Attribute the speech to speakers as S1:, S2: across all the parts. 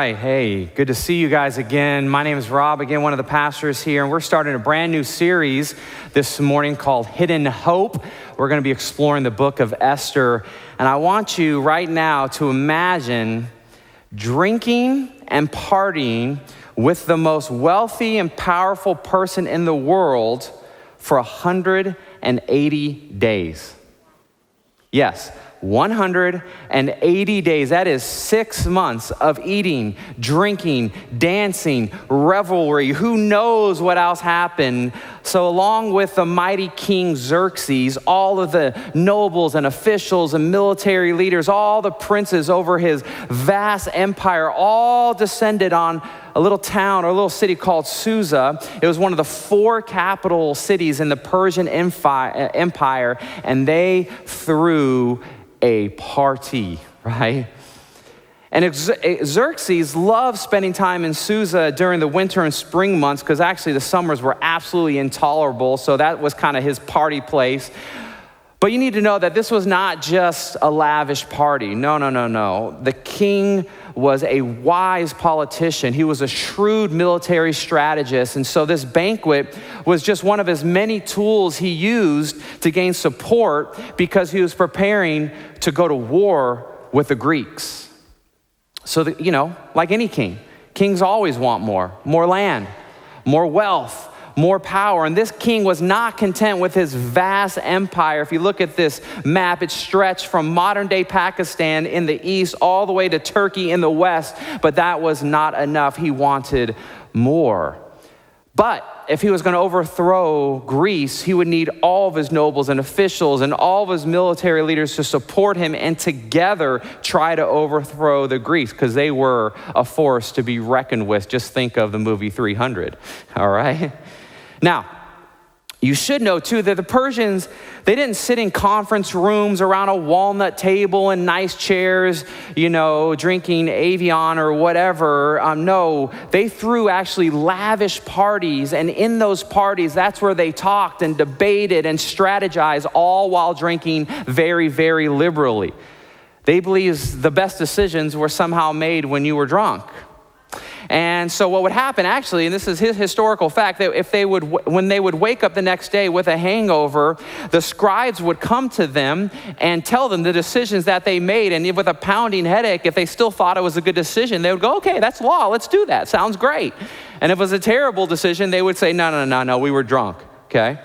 S1: right. Hey, good to see you guys again. My name is Rob, again, one of the pastors here, and we're starting a brand new series this morning called Hidden Hope. We're going to be exploring the book of Esther, and I want you right now to imagine drinking and partying with the most wealthy and powerful person in the world for 180 days. Yes. 180 days. That is 6 months of eating, drinking, dancing, revelry. Who knows what else happened? So along with the mighty King Xerxes, all of the nobles and officials and military leaders, all the princes over his vast empire, all descended on a little town or a little city called Susa. It was one of the 4 capital cities in the Persian Empire, and they threw a party, right? And Xerxes loved spending time in Susa during the winter and spring months because actually the summers were absolutely intolerable, so that was kind of his party place. But you need to know that this was not just a lavish party. No. The king was a wise politician. He was a shrewd military strategist. And so this banquet was just one of his many tools he used to gain support because he was preparing to go to war with the Greeks. So that, like any king, kings always want more land, more wealth, more power. And this king was not content with his vast empire. If you look at this map, it stretched from modern day Pakistan in the east all the way to Turkey in the west, but that was not enough. He wanted more. But if he was going to overthrow Greece, he would need all of his nobles and officials and all of his military leaders to support him and together try to overthrow the Greeks because they were a force to be reckoned with. Just think of the movie 300, all right? Now, you should know too that the Persians, they didn't sit in conference rooms around a walnut table and nice chairs, drinking Avion or whatever. No, they threw actually lavish parties, and in those parties, that's where they talked and debated and strategized, all while drinking very, very liberally. They believed the best decisions were somehow made when you were drunk. And so what would happen actually, and this is his historical fact, that when they would wake up the next day with a hangover, the scribes would come to them and tell them the decisions that they made. And with a pounding headache, if they still thought it was a good decision, they would go, okay, that's law, let's do that, sounds great. And if it was a terrible decision, they would say, no, we were drunk, okay?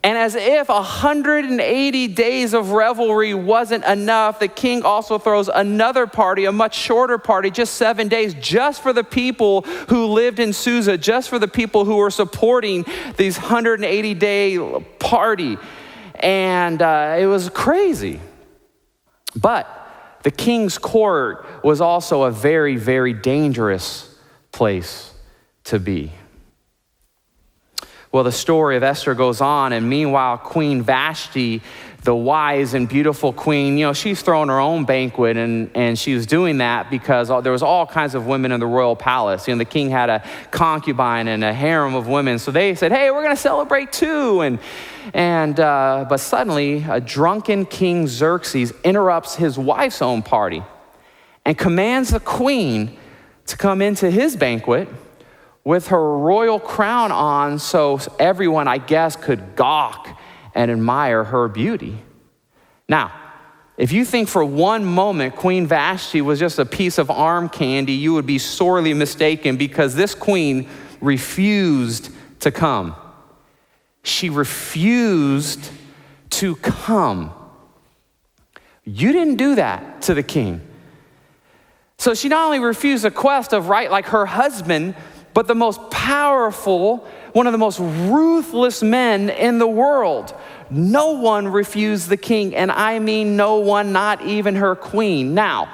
S1: And as if 180 days of revelry wasn't enough, the king also throws another party, a much shorter party, just 7 days, just for the people who lived in Susa, just for the people who were supporting these 180-day party. And it was crazy. But the king's court was also a very, very dangerous place to be. Well, the story of Esther goes on, and meanwhile, Queen Vashti, the wise and beautiful queen, she's throwing her own banquet, and she was doing that because there was all kinds of women in the royal palace. The king had a concubine and a harem of women, so they said, hey, we're going to celebrate too. But suddenly, a drunken King Xerxes interrupts his wife's own party and commands the queen to come into his banquet with her royal crown on so everyone, I guess, could gawk and admire her beauty. Now, if you think for one moment Queen Vashti was just a piece of arm candy, you would be sorely mistaken because this queen refused to come. She refused to come. You didn't do that to the king. So she not only refused the quest of right like her husband, but the most powerful, one of the most ruthless men in the world. No one refused the king, and I mean no one, not even her queen. Now,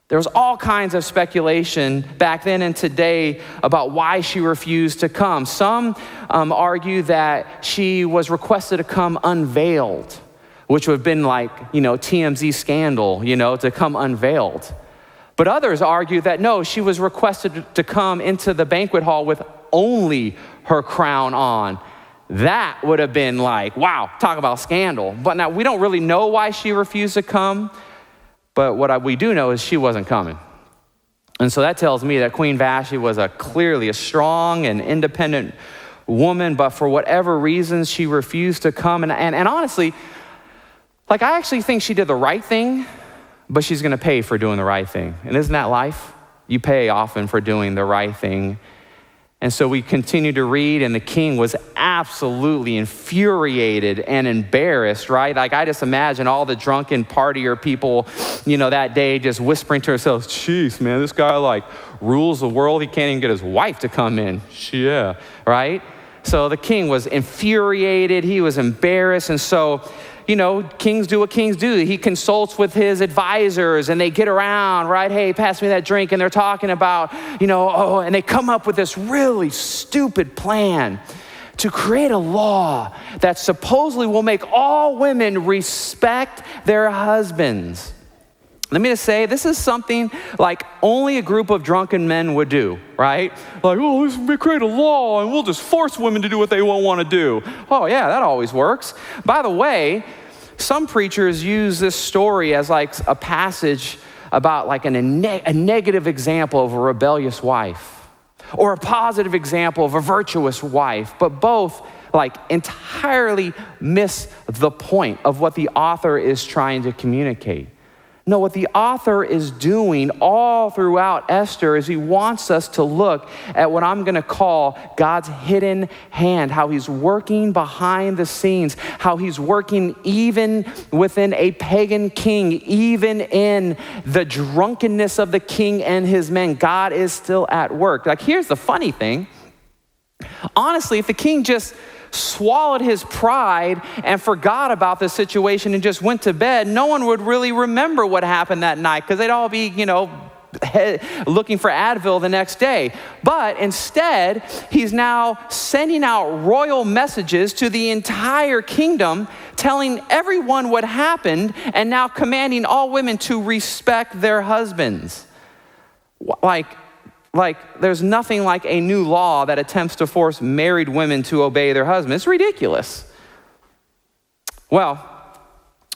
S1: there's all kinds of speculation back then and today about why she refused to come. Some argue that she was requested to come unveiled, which would have been like, TMZ scandal, to come unveiled. But others argue that no, she was requested to come into the banquet hall with only her crown on. That would have been like, wow, talk about scandal. But now we don't really know why she refused to come, but what we do know is she wasn't coming. And so that tells me that Queen Vashti was clearly a strong and independent woman, but for whatever reasons, she refused to come. And honestly, like, I actually think she did the right thing, but she's gonna pay for doing the right thing. And isn't that life? You pay often for doing the right thing. And so we continue to read, and the king was absolutely infuriated and embarrassed, right? Like, I just imagine all the drunken partier people, that day just whispering to themselves, "Jeez, man, this guy like rules the world. He can't even get his wife to come in." Yeah, right? So the king was infuriated. He was embarrassed. And so, kings do what kings do. He consults with his advisors, and they get around, right? "Hey, pass me that drink." And they're talking about, and they come up with this really stupid plan to create a law that supposedly will make all women respect their husbands. Let me just say, this is something like only a group of drunken men would do, right? Like, let's create a law and we'll just force women to do what they won't want to do. Oh yeah, that always works. By the way, some preachers use this story as like a passage about like a negative example of a rebellious wife, or a positive example of a virtuous wife, but both like entirely miss the point of what the author is trying to communicate. No, what the author is doing all throughout Esther is he wants us to look at what I'm going to call God's hidden hand, how he's working behind the scenes, how he's working even within a pagan king, even in the drunkenness of the king and his men. God is still at work. Like, here's the funny thing. Honestly, if the king just swallowed his pride and forgot about the situation and just went to bed, no one would really remember what happened that night, because they'd all be, looking for Advil the next day. But instead, he's now sending out royal messages to the entire kingdom, telling everyone what happened, and now commanding all women to respect their husbands. Like, there's nothing like a new law that attempts to force married women to obey their husbands. It's ridiculous. Well,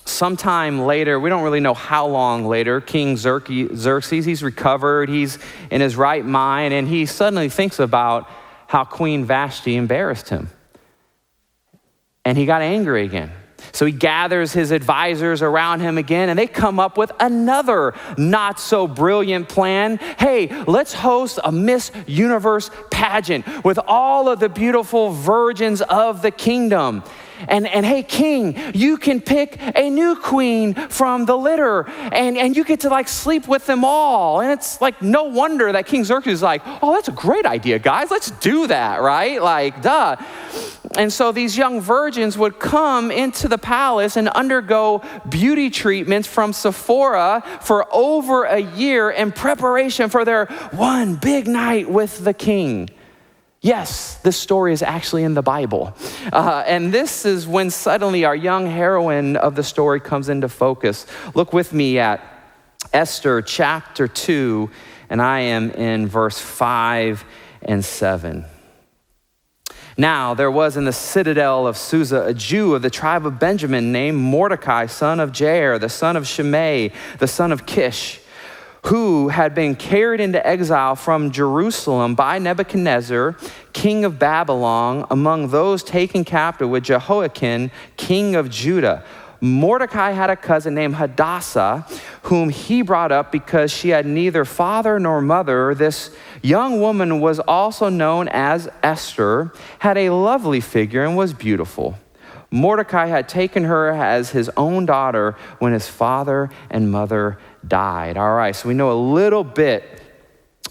S1: sometime later, we don't really know how long later, King Xerxes, he's recovered, he's in his right mind, and he suddenly thinks about how Queen Vashti embarrassed him. And he got angry again. So he gathers his advisors around him again, and they come up with another not so brilliant plan. Hey, let's host a Miss Universe pageant with all of the beautiful virgins of the kingdom. And hey, king, you can pick a new queen from the litter, and you get to like sleep with them all. And it's like no wonder that King Xerxes is like, "Oh, that's a great idea, guys. Let's do that," right? Like, duh. And so these young virgins would come into the palace and undergo beauty treatments from Sephora for over a year in preparation for their one big night with the king. Yes, this story is actually in the Bible. And this is when suddenly our young heroine of the story comes into focus. Look with me at Esther chapter 2, and I am in verse 5 and 7. Now there was in the citadel of Susa a Jew of the tribe of Benjamin named Mordecai, son of Jair, the son of Shimei, the son of Kish, who had been carried into exile from Jerusalem by Nebuchadnezzar, king of Babylon, among those taken captive with Jehoiakim, king of Judah. Mordecai had a cousin named Hadassah, whom he brought up because she had neither father nor mother. This young woman was also known as Esther, had a lovely figure, and was beautiful. Mordecai had taken her as his own daughter when his father and mother died. All right, so we know a little bit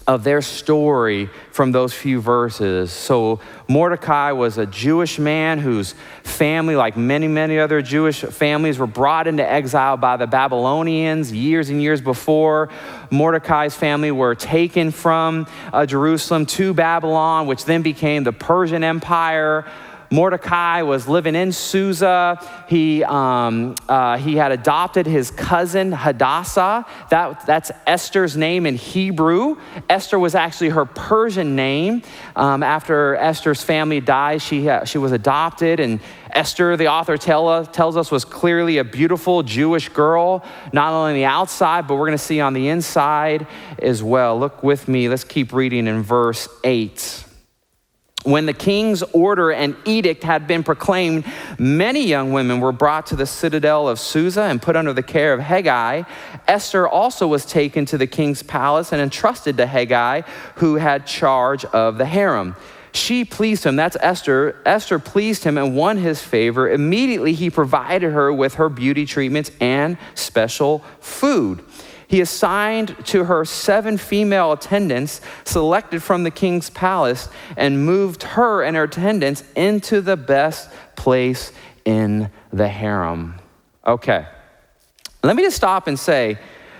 S1: of their story from those few verses. So Mordecai was a Jewish man whose family, like many, many other Jewish families, were brought into exile by the Babylonians years and years before. Mordecai's family were taken from Jerusalem to Babylon, which then became the Persian Empire. Mordecai was living in Susa. He had adopted his cousin Hadassah. That's Esther's name in Hebrew. Esther was actually her Persian name. After Esther's family died, she was adopted, and Esther, the author tells us, was clearly a beautiful Jewish girl, not only on the outside, but we're going to see on the inside as well. Look with me. Let's keep reading in verse 8. When the king's order and edict had been proclaimed, many young women were brought to the citadel of Susa and put under the care of Hegai. Esther also was taken to the king's palace and entrusted to Hegai, who had charge of the harem. She pleased him, that's Esther. Esther pleased him and won his favor. Immediately he provided her with her beauty treatments and special food. He assigned to her 7 female attendants selected from the king's palace and moved her and her attendants into the best place in the harem. Okay, let me just stop and say,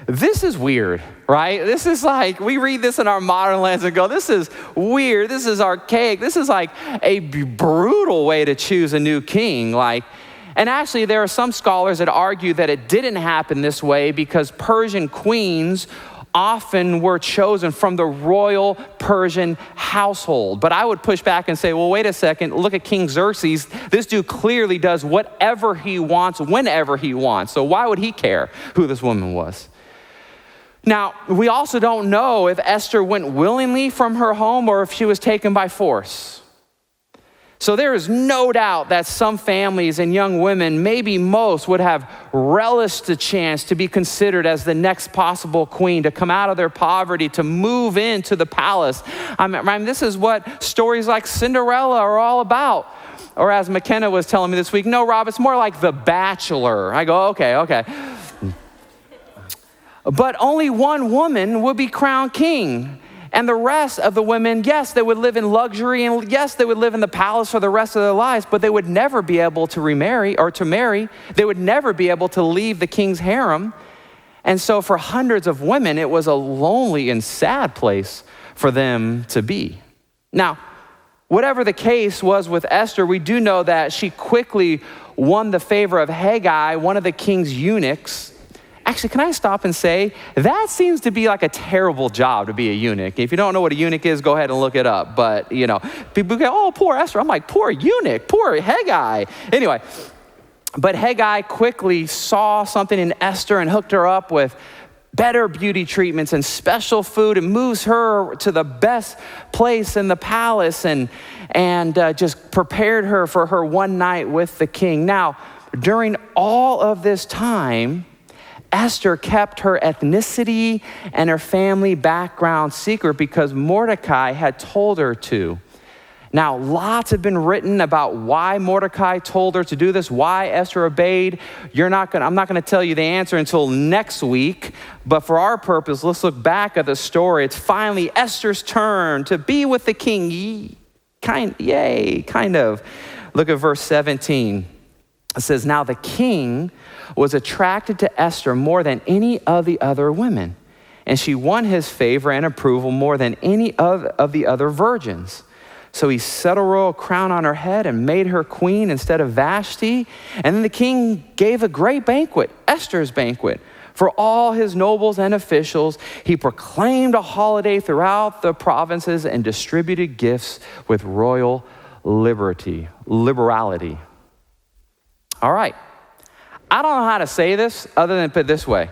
S1: this is weird, right? This is like, we read this in our modern lens and go, this is weird, this is archaic, this is like a brutal way to choose a new king. And actually, there are some scholars that argue that it didn't happen this way because Persian queens often were chosen from the royal Persian household. But I would push back and say, well, wait a second, look at King Xerxes. This dude clearly does whatever he wants, whenever he wants. So why would he care who this woman was? Now, we also don't know if Esther went willingly from her home or if she was taken by force. So there is no doubt that some families and young women, maybe most, would have relished the chance to be considered as the next possible queen, to come out of their poverty, to move into the palace. I mean, this is what stories like Cinderella are all about. Or as McKenna was telling me this week, no, Rob, it's more like The Bachelor. I go, okay. But only one woman would be crowned king. And the rest of the women, yes, they would live in luxury, and yes, they would live in the palace for the rest of their lives, but they would never be able to remarry or to marry. They would never be able to leave the king's harem. And so for hundreds of women, it was a lonely and sad place for them to be. Now, whatever the case was with Esther, we do know that she quickly won the favor of Hegai, one of the king's eunuchs. Actually, can I stop and say, that seems to be like a terrible job to be a eunuch. If you don't know what a eunuch is, go ahead and look it up. But, people go, oh, poor Esther. I'm like, poor eunuch, poor Hegai. Anyway, but Hegai quickly saw something in Esther and hooked her up with better beauty treatments and special food and moves her to the best place in the palace and just prepared her for her one night with the king. Now, during all of this time, Esther kept her ethnicity and her family background secret because Mordecai had told her to. Now, lots have been written about why Mordecai told her to do this, why Esther obeyed. I'm not going to tell you the answer until next week, but for our purpose, let's look back at the story. It's finally Esther's turn to be with the king. Kind of. Look at verse 17. It says, now the king was attracted to Esther more than any of the other women, and she won his favor and approval more than any of the other virgins. So he set a royal crown on her head and made her queen instead of Vashti. And then the king gave a great banquet, Esther's banquet, for all his nobles and officials. He proclaimed a holiday throughout the provinces and distributed gifts with royal liberality. All right. I don't know how to say this other than put it this way.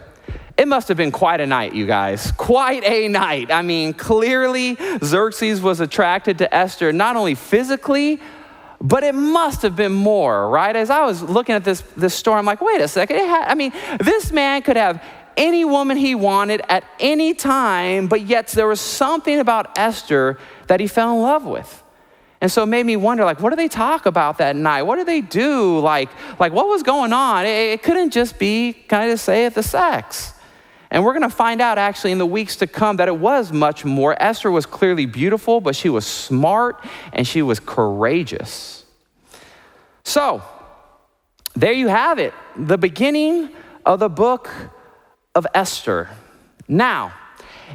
S1: It must have been quite a night, you guys. Quite a night. I mean, clearly Xerxes was attracted to Esther, not only physically, but it must have been more, right? As I was looking at this story, I'm like, wait a second. This man could have any woman he wanted at any time, but yet there was something about Esther that he fell in love with. And so it made me wonder, what do they talk about that night? What do they do? What was going on? It couldn't just be, can I just say it, the sex. And we're going to find out actually in the weeks to come that it was much more. Esther was clearly beautiful, but she was smart and she was courageous. So there you have it, the beginning of the book of Esther. Now,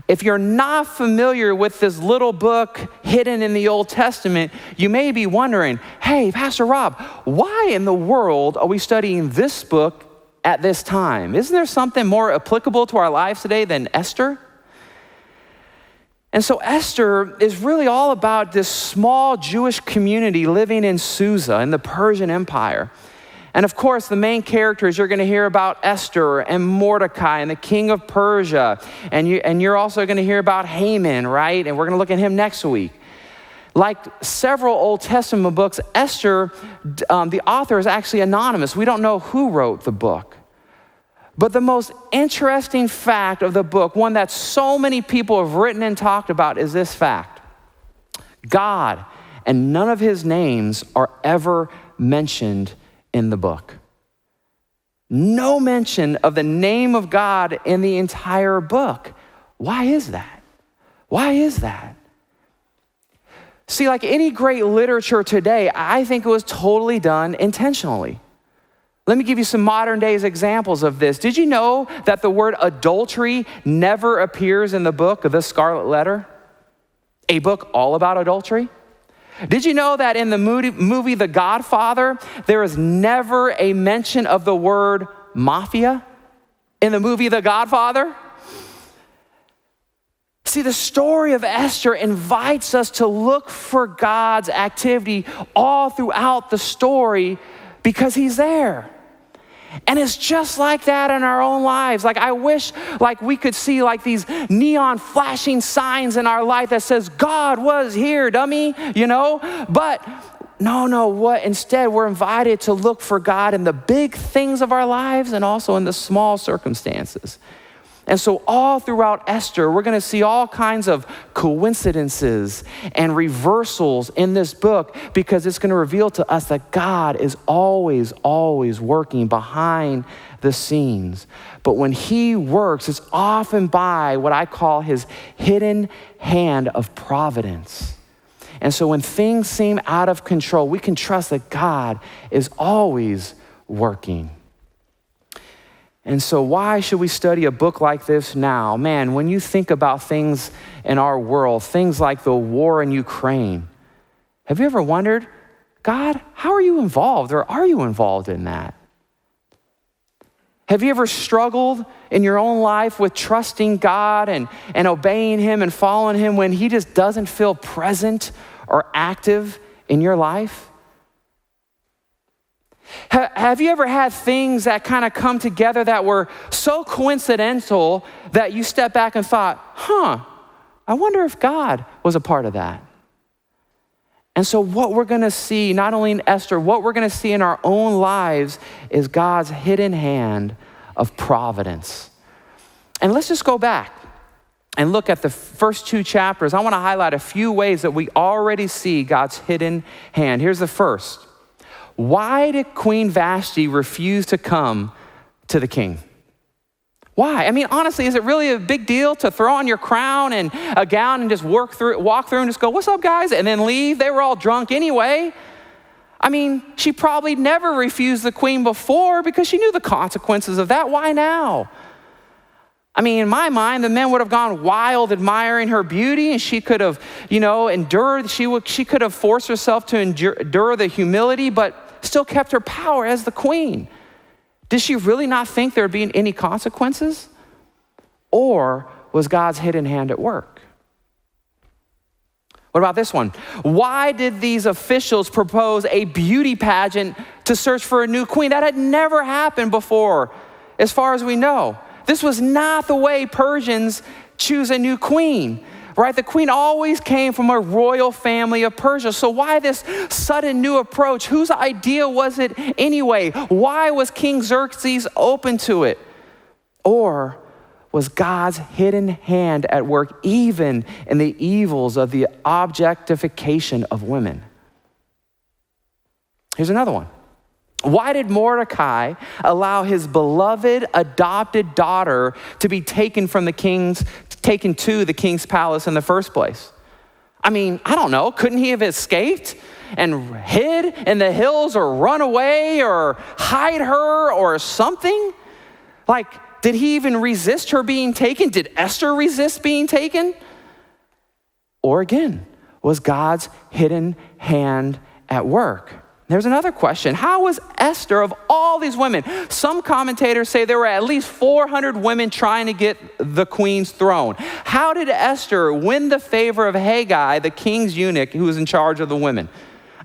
S1: If you're not familiar with this little book hidden in the Old Testament, you may be wondering, hey, Pastor Rob, why in the world are we studying this book at this time? Isn't there something more applicable to our lives today than Esther? And so Esther is really all about this small Jewish community living in Susa in the Persian Empire. And of course, the main characters, you're going to hear about Esther and Mordecai and the king of Persia. And you're also going to hear about Haman, right? And we're going to look at him next week. Like several Old Testament books, Esther, the author is actually anonymous. We don't know who wrote the book. But the most interesting fact of the book, one that so many people have written and talked about, is this fact. God and none of his names are ever mentioned in the book. No mention of the name of God in the entire book. Why is that? Why is that? See, like any great literature today, I think it was totally done intentionally. Let me give you some modern days examples of this. Did you know that the word adultery never appears in the book of the Scarlet Letter? A book all about adultery? Did you know that in the movie The Godfather, there is never a mention of the word mafia in the movie The Godfather? See, the story of Esther invites us to look for God's activity all throughout the story because he's there. And it's just like that in our own lives. Like I wish like we could see like these neon flashing signs in our life that says God was here, dummy, But what? Instead, we're invited to look for God in the big things of our lives and also in the small circumstances. And so all throughout Esther, we're going to see all kinds of coincidences and reversals in this book because it's going to reveal to us that God is always, always working behind the scenes. But when he works, it's often by what I call his hidden hand of providence. And so when things seem out of control, we can trust that God is always working. And so why should we study a book like this now? Man, when you think about things in our world, things like the war in Ukraine, have you ever wondered, God, how are you involved, or are you involved in that? Have you ever struggled in your own life with trusting God and obeying him and following him when he just doesn't feel present or active in your life? Have you ever had things that kind of come together that were so coincidental that you step back and thought, I wonder if God was a part of that? And so what we're going to see, not only in Esther, what we're going to see in our own lives is God's hidden hand of providence. And let's just go back and look at the first two chapters. I want to highlight a few ways that we already see God's hidden hand. Here's the first. Why did Queen Vashti refuse to come to the king? Why? I mean, honestly, is it really a big deal to throw on your crown and a gown and just walk through and just go, what's up, guys? And then leave? They were all drunk anyway. I mean, she probably never refused the queen before because she knew the consequences of that. Why now? I mean, in my mind, the men would have gone wild admiring her beauty, and she could have, endured. She could have forced herself to endure the humility, but still kept her power as the queen. Did she really not think there would be any consequences? Or was God's hidden hand at work? What about this one? Why did these officials propose a beauty pageant to search for a new queen? That had never happened before, as far as we know. This was not the way Persians choose a new queen, right? The queen always came from a royal family of Persia. So why this sudden new approach? Whose idea was it anyway? Why was King Xerxes open to it? Or was God's hidden hand at work even in the evils of the objectification of women? Here's another one. Why did Mordecai allow his beloved adopted daughter to be taken to the king's palace in the first place? I mean, I don't know. Couldn't he have escaped and hid in the hills or run away or hide her or something? Like, did he even resist her being taken? Did Esther resist being taken? Or again, was God's hidden hand at work? There's another question. How was Esther, of all these women? Some commentators say there were at least 400 women trying to get the queen's throne. How did Esther win the favor of Haggai, the king's eunuch who was in charge of the women?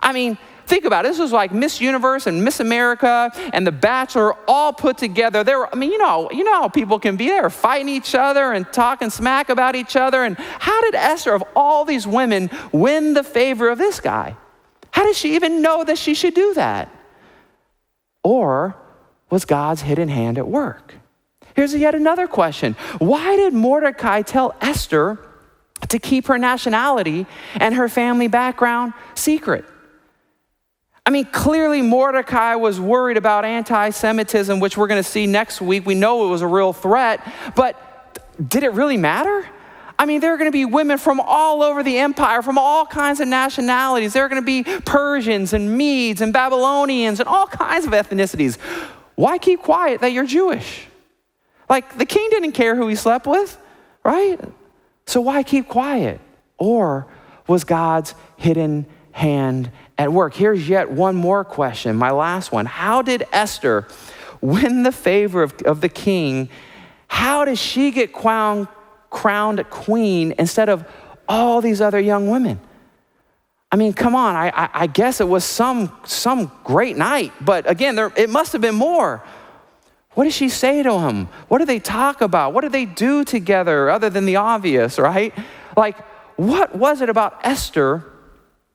S1: I mean, think about it. This was like Miss Universe and Miss America and The Bachelor all put together. You know how people can be there fighting each other and talking smack about each other. And how did Esther, of all these women, win the favor of this guy? How did she even know that she should do that? Or was God's hidden hand at work? Here's yet another question. Why did Mordecai tell Esther to keep her nationality and her family background secret? I mean, clearly Mordecai was worried about anti-Semitism, which we're going to see next week. We know it was a real threat, but did it really matter? I mean, there are going to be women from all over the empire, from all kinds of nationalities. There are going to be Persians and Medes and Babylonians and all kinds of ethnicities. Why keep quiet that you're Jewish? Like, the king didn't care who he slept with, right? So why keep quiet? Or was God's hidden hand at work? Here's yet one more question, my last one. How did Esther win the favor of the king? How did she get crowned queen instead of all these other young women? I mean, come on, I guess it was some great night, but again, it must have been more. What did she say to him? What did they talk about? What did they do together other than the obvious, right? Like, what was it about Esther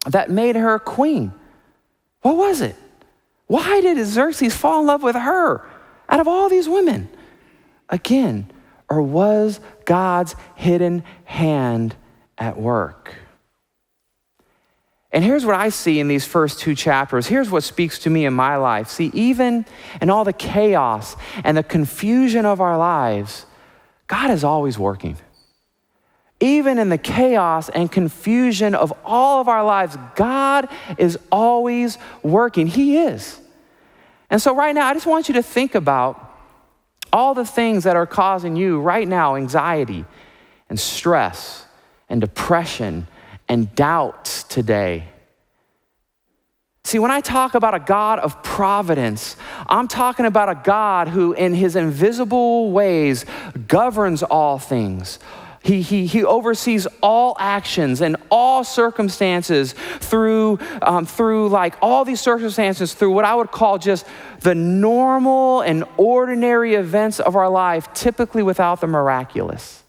S1: that made her queen? What was it? Why did Xerxes fall in love with her out of all these women? Again, or was God's hidden hand at work? And here's what I see in these first two chapters. Here's what speaks to me in my life. See, even in all the chaos and the confusion of our lives, God is always working. Even in the chaos and confusion of all of our lives, God is always working. He is. And so right now, I just want you to think about all the things that are causing you right now anxiety and stress and depression and doubt today. See, when I talk about a God of providence, I'm talking about a God who in his invisible ways governs all things. He oversees all actions and all circumstances through like all these circumstances through what I would call just the normal and ordinary events of our life, typically without the miraculous.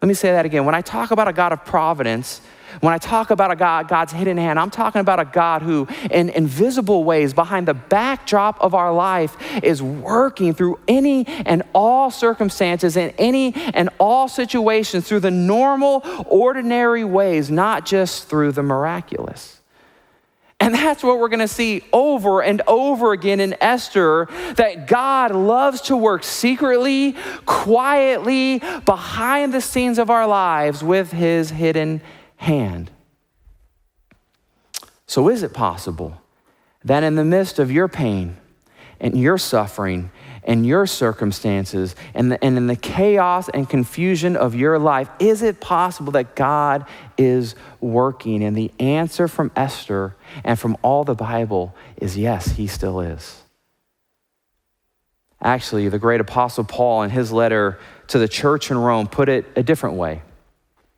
S1: Let me say that again. When I talk about a God of providence, when I talk about a God, God's hidden hand, I'm talking about a God who in invisible ways behind the backdrop of our life is working through any and all circumstances and any and all situations through the normal, ordinary ways, not just through the miraculous. And that's what we're going to see over and over again in Esther, that God loves to work secretly, quietly, behind the scenes of our lives with his hidden hand. So is it possible that in the midst of your pain and your suffering and your circumstances and in the chaos and confusion of your life, is it possible that God is working? And the answer from Esther and from all the Bible is yes, he still is. Actually, the great apostle Paul in his letter to the church in Rome put it a different way.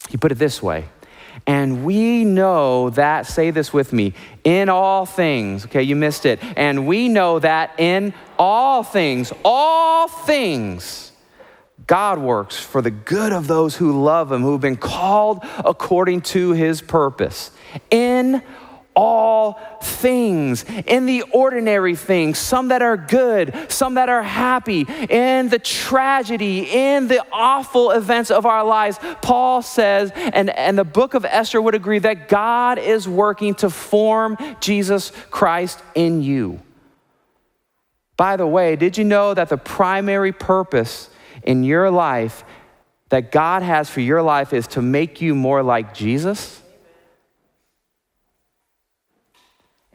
S1: He put it this way. And we know that, say this with me, in all things, okay, you missed it. And we know that in all things, God works for the good of those who love him, who have been called according to his purpose. In all things, in the ordinary things, some that are good, some that are happy, in the tragedy, in the awful events of our lives, Paul says, and the book of Esther would agree, that God is working to form Jesus Christ in you. By the way, did you know that the primary purpose in your life that God has for your life is to make you more like Jesus?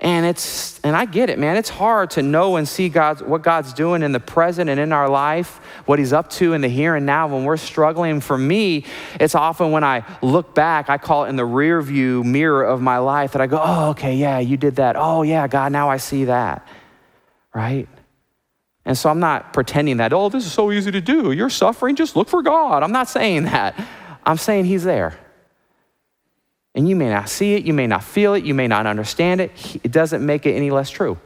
S1: And I get it, man. It's hard to know and see what God's doing in the present and in our life, what he's up to in the here and now when we're struggling. For me, it's often when I look back, I call it in the rear view mirror of my life, that I go, oh, okay, yeah, you did that. Oh, yeah, God, now I see that, right? And so I'm not pretending that, oh, this is so easy to do. You're suffering, just look for God. I'm not saying that. I'm saying he's there. And you may not see it, you may not feel it, you may not understand it. It doesn't make it any less true.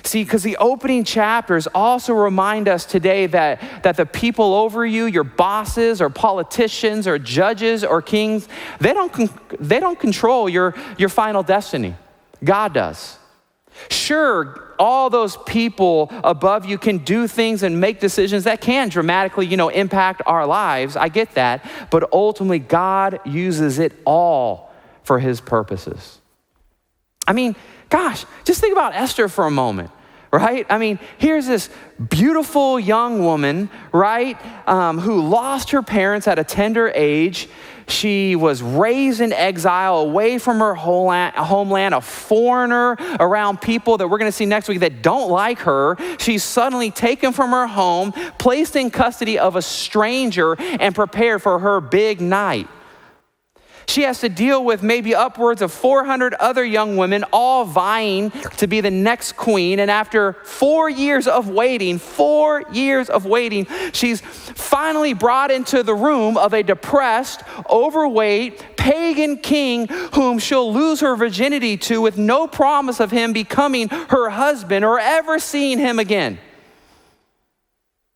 S1: See, because the opening chapters also remind us today that the people over you, your bosses or politicians or judges or kings, they don't control your final destiny. God does. Sure, all those people above you can do things and make decisions that can dramatically, impact our lives. I get that. But ultimately, God uses it all for his purposes. I mean, gosh, just think about Esther for a moment, right? I mean, here's this beautiful young woman, right, who lost her parents at a tender age. She was raised in exile away from her homeland, a foreigner around people that we're going to see next week that don't like her. She's suddenly taken from her home, placed in custody of a stranger, and prepared for her big night. She has to deal with maybe upwards of 400 other young women, all vying to be the next queen. And after 4 years of waiting, she's finally brought into the room of a depressed, overweight, pagan king whom she'll lose her virginity to with no promise of him becoming her husband or ever seeing him again.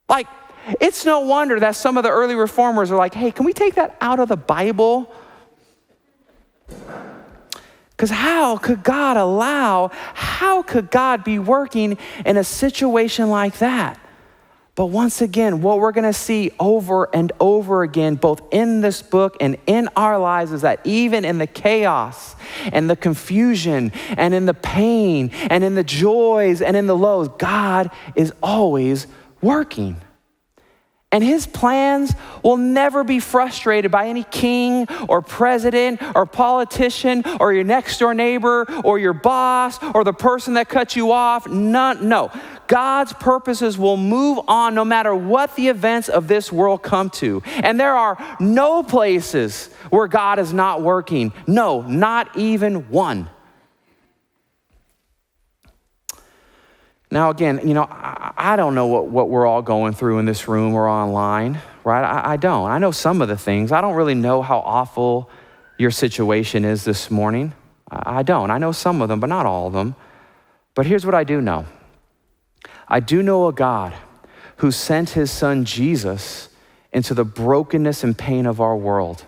S1: Like, it's no wonder that some of the early reformers are like, hey, can we take that out of the Bible? Because how could God be working in a situation like that? But once again, what we're going to see over and over again, both in this book and in our lives, is that even in the chaos and the confusion and in the pain and in the joys and in the lows, God is always working. And his plans will never be frustrated by any king or president or politician or your next door neighbor or your boss or the person that cut you off. No. God's purposes will move on no matter what the events of this world come to. And there are no places where God is not working. No, not even one. Now, again, I don't know what we're all going through in this room or online, right? I don't. I know some of the things. I don't really know how awful your situation is this morning. I don't. I know some of them, but not all of them. But here's what I do know. I do know a God who sent his son Jesus into the brokenness and pain of our world.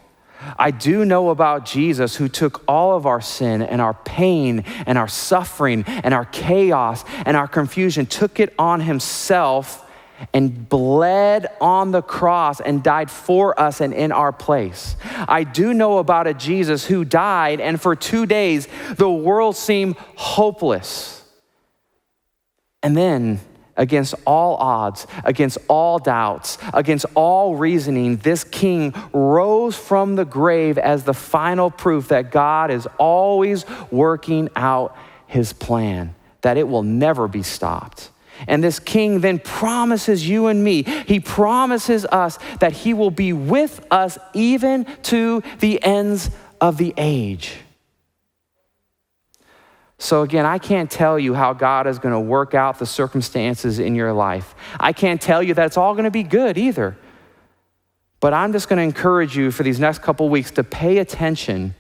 S1: I do know about Jesus who took all of our sin and our pain and our suffering and our chaos and our confusion, took it on himself and bled on the cross and died for us and in our place. I do know about a Jesus who died, and for 2 days, the world seemed hopeless. And then, against all odds, against all doubts, against all reasoning, this king rose from the grave as the final proof that God is always working out his plan, that it will never be stopped. And this king then promises you and me, he promises us that he will be with us even to the ends of the age. So again, I can't tell you how God is going to work out the circumstances in your life. I can't tell you that it's all going to be good either. But I'm just going to encourage you for these next couple weeks to pay attention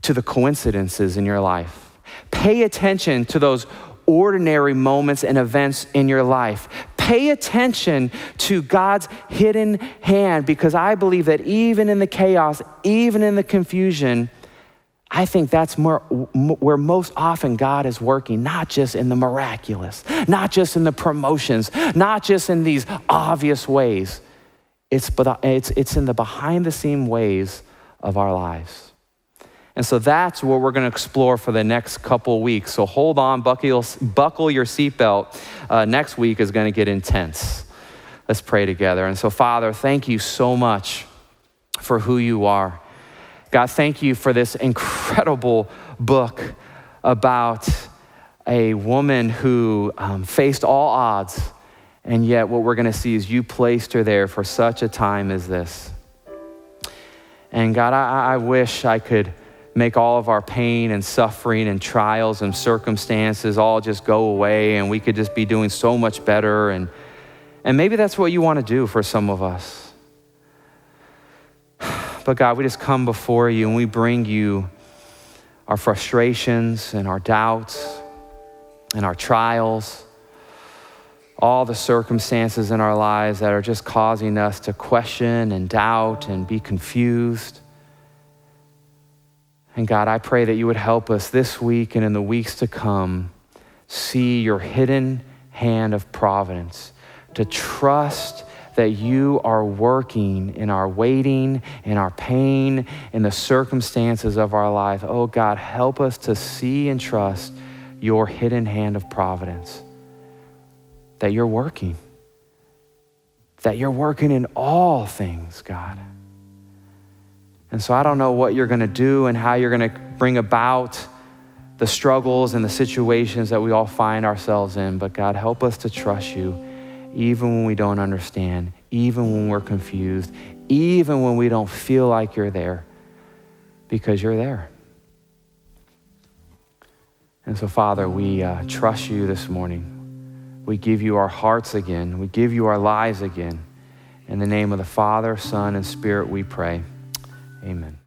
S1: to the coincidences in your life. Pay attention to those ordinary moments and events in your life. Pay attention to God's hidden hand, because I believe that even in the chaos, even in the confusion, I think that's where most often God is working, not just in the miraculous, not just in the promotions, not just in these obvious ways. It's in the behind the scene ways of our lives. And so that's what we're going to explore for the next couple weeks. So hold on, buckle your seatbelt. Next week is going to get intense. Let's pray together. And so, Father, thank you so much for who you are. God, thank you for this incredible book about a woman who faced all odds, and yet what we're going to see is you placed her there for such a time as this. And God, I wish I could make all of our pain and suffering and trials and circumstances all just go away, and we could just be doing so much better. And maybe that's what you want to do for some of us. But God, we just come before you and we bring you our frustrations and our doubts and our trials, all the circumstances in our lives that are just causing us to question and doubt and be confused. And God, I pray that you would help us this week and in the weeks to come see your hidden hand of providence, to trust that you are working in our waiting, in our pain, in the circumstances of our life. Oh God, help us to see and trust your hidden hand of providence, that you're working in all things, God. And so I don't know what you're gonna do and how you're gonna bring about the struggles and the situations that we all find ourselves in, but God, help us to trust you even when we don't understand, even when we're confused, even when we don't feel like you're there, because you're there. And so, Father, we trust you this morning. We give you our hearts again. We give you our lives again. In the name of the Father, Son, and Spirit, we pray. Amen.